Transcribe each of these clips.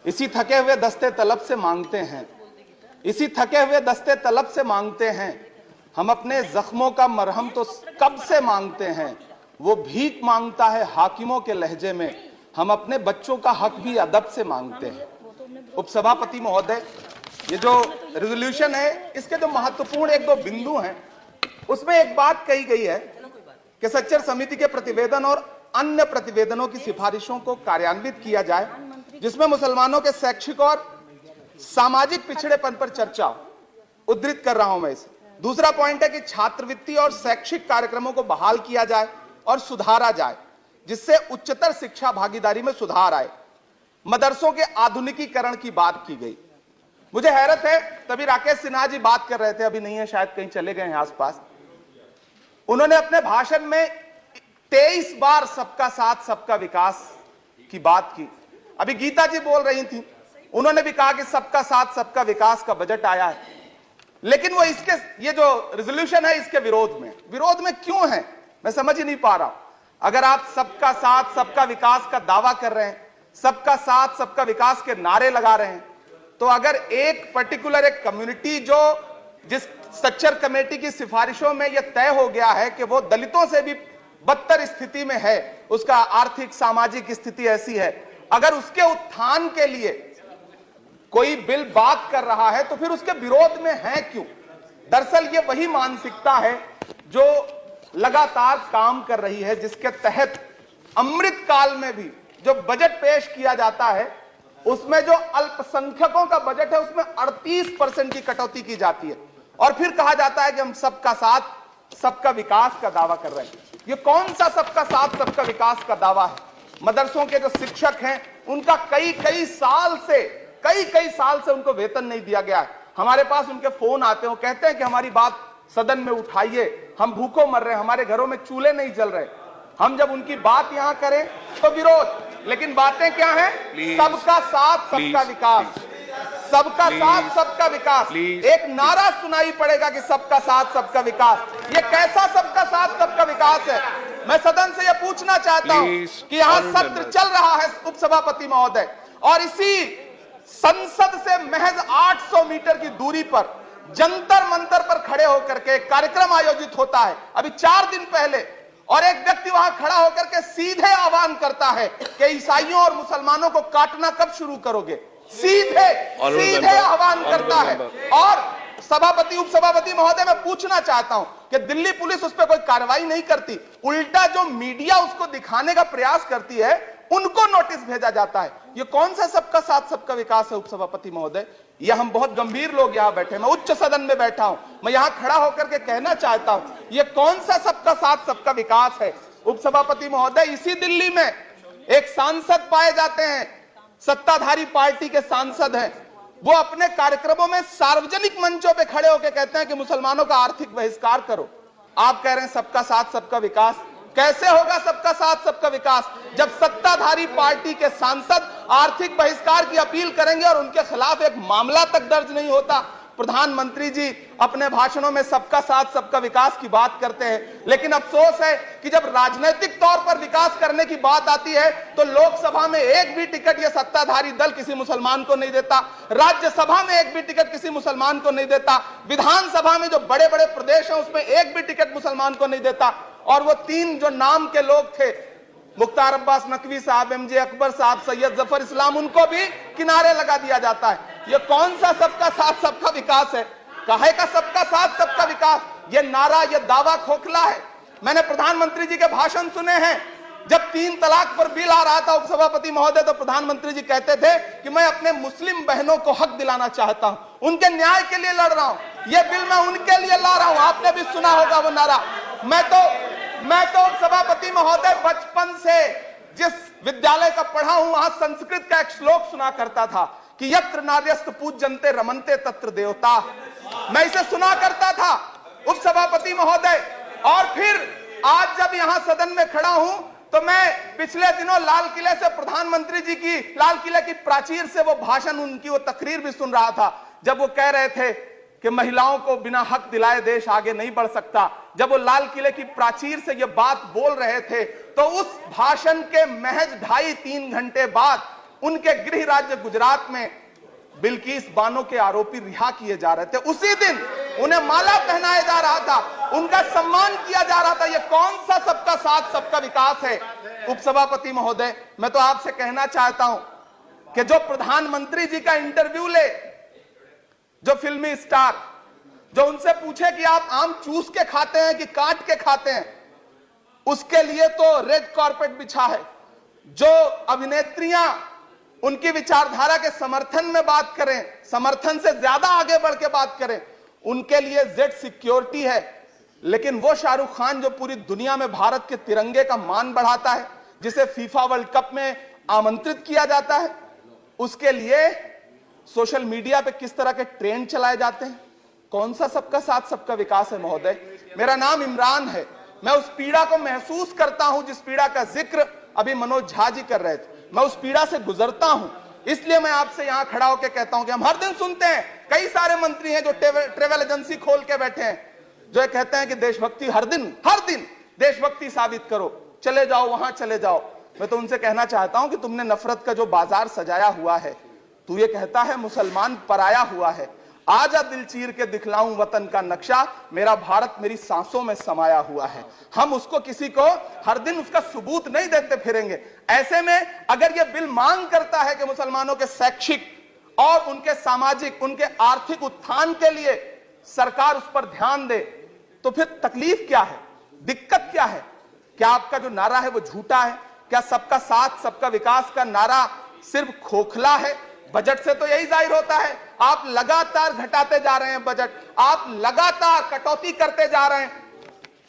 इसी थके हुए दस्ते तलब से मांगते हैं, इसी थके हुए दस्ते तलब से मांगते हैं, हम अपने जख्मों का मरहम तो कब से मांगते हैं, वो भीख मांगता है हाकिमों के लहजे में, हम अपने बच्चों का हक भी अदब से मांगते हैं। उपसभापति महोदय, ये जो रेजोल्यूशन है, इसके जो महत्वपूर्ण एक दो बिंदु हैं, उसमें एक बात कही गई है कि सच्चर समिति के प्रतिवेदन और अन्य प्रतिवेदनों की सिफारिशों को कार्यान्वित किया जाए, जिसमें मुसलमानों के शैक्षिक और सामाजिक पिछड़ेपन पर चर्चा हो। उद्धृत कर रहा हूं मैं इसे। दूसरा पॉइंट है कि छात्रवृत्ति और शैक्षिक कार्यक्रमों को बहाल किया जाए और सुधारा जाए, जिससे उच्चतर शिक्षा भागीदारी में सुधार आए। मदरसों के आधुनिकीकरण की बात की गई। मुझे हैरत है, तभी राकेश सिन्हा जी बात कर रहे थे, अभी नहीं है शायद, कहीं चले गए हैं आसपास। उन्होंने अपने भाषण में 23 बार सबका साथ सबका विकास की बात की। अभी गीता जी बोल रही थी, उन्होंने भी कहा कि सबका साथ सबका विकास का बजट आया है, लेकिन वो इसके, ये जो रेजोल्यूशन है, इसके विरोध में क्यों है, मैं समझ ही नहीं पा रहा हूं। अगर आप सबका साथ सबका विकास का दावा कर रहे हैं, सबका साथ सबका विकास के नारे लगा रहे हैं, तो अगर एक पर्टिकुलर एक कम्युनिटी जो जिस सच्चर कमेटी की सिफारिशों में यह तय हो गया है कि वो दलितों से भी बदतर स्थिति में है, उसका आर्थिक सामाजिक स्थिति ऐसी है, अगर उसके उत्थान के लिए कोई बिल बात कर रहा है तो फिर उसके विरोध में है क्यों? दरअसल ये वही मानसिकता है जो लगातार काम कर रही है, जिसके तहत अमृत काल में भी जो बजट पेश किया जाता है, उसमें जो अल्पसंख्यकों का बजट है उसमें 38% की कटौती की जाती है, और फिर कहा जाता है कि हम सबका साथ सबका विकास का दावा कर रहे हैं। ये कौन सा सबका साथ सबका विकास का दावा है? मदरसों के जो शिक्षक हैं, उनका कई कई साल से उनको वेतन नहीं दिया गया है। हमारे पास उनके फोन आते हैं, कहते हैं कि हमारी बात सदन में उठाइए, हम भूखों मर रहे हैं, हमारे घरों में चूल्हे नहीं जल रहे। हम जब उनकी बात यहां करें तो विरोध, लेकिन बातें क्या हैं? सबका साथ सबका विकास, सबका साथ सबका विकास। एक नारा सुनाई पड़ेगा कि सबका साथ सबका विकास। ये कैसा सबका साथ सबका विकास है? मैं सदन से यह पूछना चाहता हूं कि यहां सत्र चल रहा है उपसभापति महोदय, और इसी संसद से महज 800 मीटर की दूरी पर जंतर मंतर पर खड़े होकर के कार्यक्रम आयोजित होता है अभी 4 दिन पहले, और एक व्यक्ति वहां खड़ा होकर के सीधे आह्वान करता है कि ईसाइयों और मुसलमानों को काटना कब शुरू करोगे? सीधे आह्वान करता है। और सभापति उपसभापति महोदय, मैं पूछना चाहता हूं कि दिल्ली पुलिस उस पर कोई कार्रवाई नहीं करती, उल्टा जो मीडिया उसको दिखाने का प्रयास करती है उनको नोटिस भेजा जाता है। ये कौन सा सबका साथ सबका विकास है उपसभापति महोदय? यह हम बहुत गंभीर लोग यहां बैठे, मैं उच्च सदन में बैठा हूं, मैं यहां खड़ा होकर के कहना चाहता हूं, यह कौन सा सबका साथ सबका विकास है? उपसभापति महोदय, इसी दिल्ली में एक सांसद पाए जाते हैं, सत्ताधारी पार्टी के सांसद हैं, वो अपने कार्यक्रमों में सार्वजनिक मंचों पे खड़े होकर कहते हैं कि मुसलमानों का आर्थिक बहिष्कार करो। आप कह रहे हैं सबका साथ सबका विकास। कैसे होगा सबका साथ सबका विकास जब सत्ताधारी पार्टी के सांसद आर्थिक बहिष्कार की अपील करेंगे और उनके खिलाफ एक मामला तक दर्ज नहीं होता? प्रधानमंत्री जी अपने भाषणों में सबका साथ सबका विकास की बात करते हैं, लेकिन अफसोस है कि जब राजनीतिक तौर पर विकास करने की बात आती है तो लोकसभा में एक भी टिकट ये सत्ताधारी दल किसी मुसलमान को नहीं देता, राज्यसभा में एक भी टिकट किसी मुसलमान को नहीं देता, विधानसभा में जो बड़े बड़े प्रदेश हैं उसमें एक भी टिकट मुसलमान को नहीं देता। और वो 3 जो नाम के लोग थे, मुख्तार अब्बास नकवी साहब, एमजे अकबर साहब, सैयद जफर इस्लाम, उनको भी किनारे लगा दिया जाता है। ये कौन सा सबका साथ सबका विकास है? काहे का सबका साथ सबका विकास? ये नारा, ये दावा खोखला है। मैंने प्रधानमंत्री जी के भाषण सुने हैं, जब 3 तलाक पर बिल आ रहा था उपसभापति महोदय, तो प्रधानमंत्री जी कहते थे कि मैं अपने मुस्लिम बहनों को हक दिलाना चाहता हूं, उनके न्याय के लिए लड़ रहा हूं, ये बिल मैं उनके लिए ला रहा हूं। आपने भी सुना होगा वो नारा। मैं तो सभापति महोदय बचपन से जिस विद्यालय का पढ़ा हूं वहां संस्कृत का एक श्लोक सुना करता था कि यत्र नार्यस्त पूज्यन्ते रमन्ते तत्र देवता। मैं इसे सुना करता था उपसभापति महोदय। और फिर आज जब यहां सदन में खड़ा हूं तो मैं पिछले दिनों लाल किले से प्रधानमंत्री जी की, लाल किले की प्राचीर से वो भाषण, उनकी वो तकरीर भी सुन रहा था, जब वो कह रहे थे कि महिलाओं को बिना हक दिलाए देश आगे नहीं बढ़ सकता। जब वो लाल किले की प्राचीर से ये बात बोल रहे थे तो उस भाषण के महज 2.5-3 घंटे बाद उनके गृह राज्य गुजरात में बिल्किस बानो के आरोपी रिहा किए जा रहे थे, उसी दिन उन्हें माला पहनाया जा रहा था, उनका सम्मान किया जा रहा था। ये कौन सा सबका साथ सबका विकास है? उपसभापति महोदय, मैं तो आपसे कहना चाहता हूं कि जो प्रधानमंत्री जी का इंटरव्यू ले, जो फिल्मी स्टार, जो उनसे पूछे कि आप आम चूस के खाते हैं कि काट के खाते हैं, उसके लिए तो रेड कारपेट बिछा है। जो अभिनेत्रियां उनकी विचारधारा के समर्थन में बात करें, समर्थन से ज्यादा आगे बढ़ के बात करें, उनके लिए जेड सिक्योरिटी है। लेकिन वो शाहरुख खान जो पूरी दुनिया में भारत के तिरंगे का मान बढ़ाता है, जिसे फीफा वर्ल्ड कप में आमंत्रित किया जाता है, उसके लिए सोशल मीडिया पे किस तरह के ट्रेंड चलाए जाते हैं? कौन सा सबका साथ सबका विकास है महोदय? मेरा नाम इमरान है। मैं उस पीड़ा को महसूस करता हूं जिस पीड़ा का जिक्र अभी मनोज झा जी कर रहे थे। मैं उस पीड़ा से गुजरता हूं, इसलिए मैं आपसे यहां खड़ा होकर कहता हूं कि हम हर दिन सुनते हैं, कई सारे मंत्री हैं जो ट्रेवल एजेंसी खोल के बैठे हैं, जो ये कहते हैं कि देशभक्ति हर दिन देशभक्ति साबित करो, चले जाओ वहां चले जाओ। मैं तो उनसे कहना चाहता हूं कि तुमने नफरत का जो बाजार सजाया हुआ है, तू ये कहता है मुसलमान पराया हुआ है, आजा दिल चीर के दिखलाऊं वतन का नक्शा, मेरा भारत मेरी सांसों में समाया हुआ है। हम उसको किसी को हर दिन उसका सबूत नहीं देते फिरेंगे। ऐसे में अगर यह बिल मांग करता है कि मुसलमानों के शैक्षिक और उनके सामाजिक, उनके आर्थिक उत्थान के लिए सरकार उस पर ध्यान दे, तो फिर तकलीफ क्या है, दिक्कत क्या है? क्या आपका जो नारा है वो झूठा है? क्या सबका साथ सबका विकास का नारा सिर्फ खोखला है? बजट से तो यही जाहिर होता है, आप लगातार घटाते जा रहे हैं बजट, आप लगातार कटौती करते जा रहे हैं।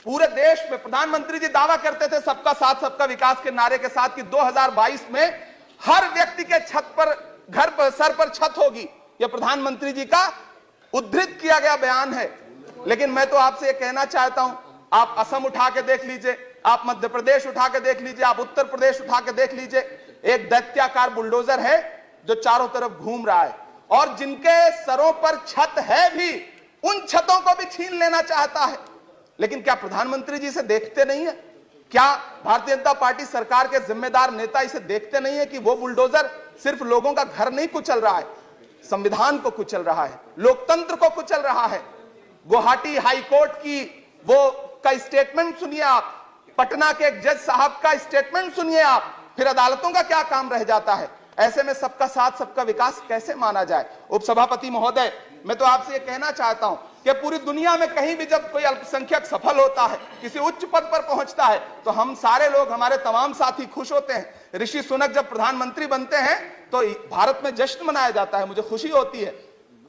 पूरे देश में प्रधानमंत्री जी दावा करते थे सबका साथ सबका विकास के नारे के साथ कि 2022 में हर व्यक्ति के छत पर, घर पर, सर पर छत होगी। यह प्रधानमंत्री जी का उद्धृत किया गया बयान है। लेकिन मैं तो आपसे यह कहना चाहता हूं, आप असम उठा के देख लीजिए, आप मध्य प्रदेश उठा के देख लीजिए, आप उत्तर प्रदेश उठा के देख लीजिए, एक दैत्याकार बुलडोजर है जो चारों तरफ घूम रहा है, और जिनके सरों पर छत है भी, उन छतों को भी छीन लेना चाहता है। लेकिन क्या प्रधानमंत्री जी इसे देखते नहीं है? क्या भारतीय जनता पार्टी सरकार के जिम्मेदार नेता इसे देखते नहीं है कि वो बुलडोजर सिर्फ लोगों का घर नहीं कुचल रहा है, संविधान को कुचल रहा है, लोकतंत्र को कुचल रहा है। गुवाहाटी हाईकोर्ट की वो का स्टेटमेंट सुनिए आप, पटना के एक जज साहब का स्टेटमेंट सुनिए आप, फिर अदालतों का क्या काम रह जाता है? ऐसे में सबका साथ सबका विकास कैसे माना जाए? उपसभापति महोदय, मैं तो आपसे यह कहना चाहता हूं कि पूरी दुनिया में कहीं भी जब कोई अल्पसंख्यक सफल होता है, किसी उच्च पद पर पहुंचता है, तो हम सारे लोग, हमारे तमाम साथी खुश होते हैं। ऋषि सुनक जब प्रधानमंत्री बनते हैं तो भारत में जश्न मनाया जाता है, मुझे खुशी होती है।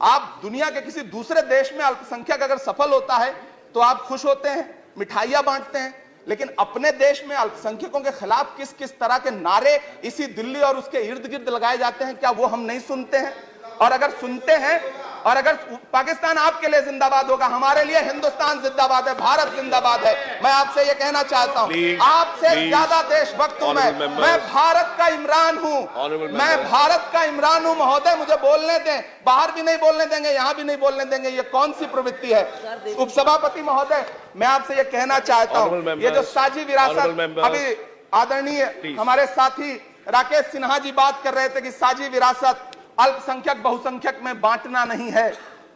आप दुनिया के किसी दूसरे देश में अल्पसंख्यक अगर सफल होता है तो आप खुश होते हैं, मिठाइयां बांटते हैं। लेकिन अपने देश में अल्पसंख्यकों के खिलाफ किस किस तरह के नारे इसी दिल्ली और उसके इर्द गिर्द लगाए जाते हैं, क्या वो हम नहीं सुनते हैं? और अगर सुनते हैं, और अगर पाकिस्तान आपके लिए जिंदाबाद होगा, हमारे लिए हिंदुस्तान जिंदाबाद है, भारत जिंदाबाद है। मैं आपसे ये कहना चाहता हूं, आपसे ज्यादा देशभक्त हूं मैं भारत का इमरान हूं, मैं भारत का इमरान हूं महोदय, मुझे बोलने दें। बाहर भी नहीं बोलने देंगे, यहां भी नहीं बोलने देंगे, ये कौन सी प्रवृत्ति है? उपसभापति महोदय, मैं आपसे ये कहना चाहता हूं, ये जो साझी विरासत, अभी आदरणीय हमारे साथी राकेश सिन्हा जी बात कर रहे थे कि साझी विरासत अल्पसंख्यक बहुसंख्यक में बांटना नहीं है,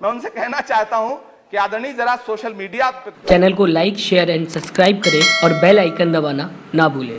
मैं उनसे कहना चाहता हूं कि आदरणीय जरा सोशल मीडिया चैनल को लाइक, शेयर एंड सब्सक्राइब करें और बेल आइकन दबाना ना भूलें।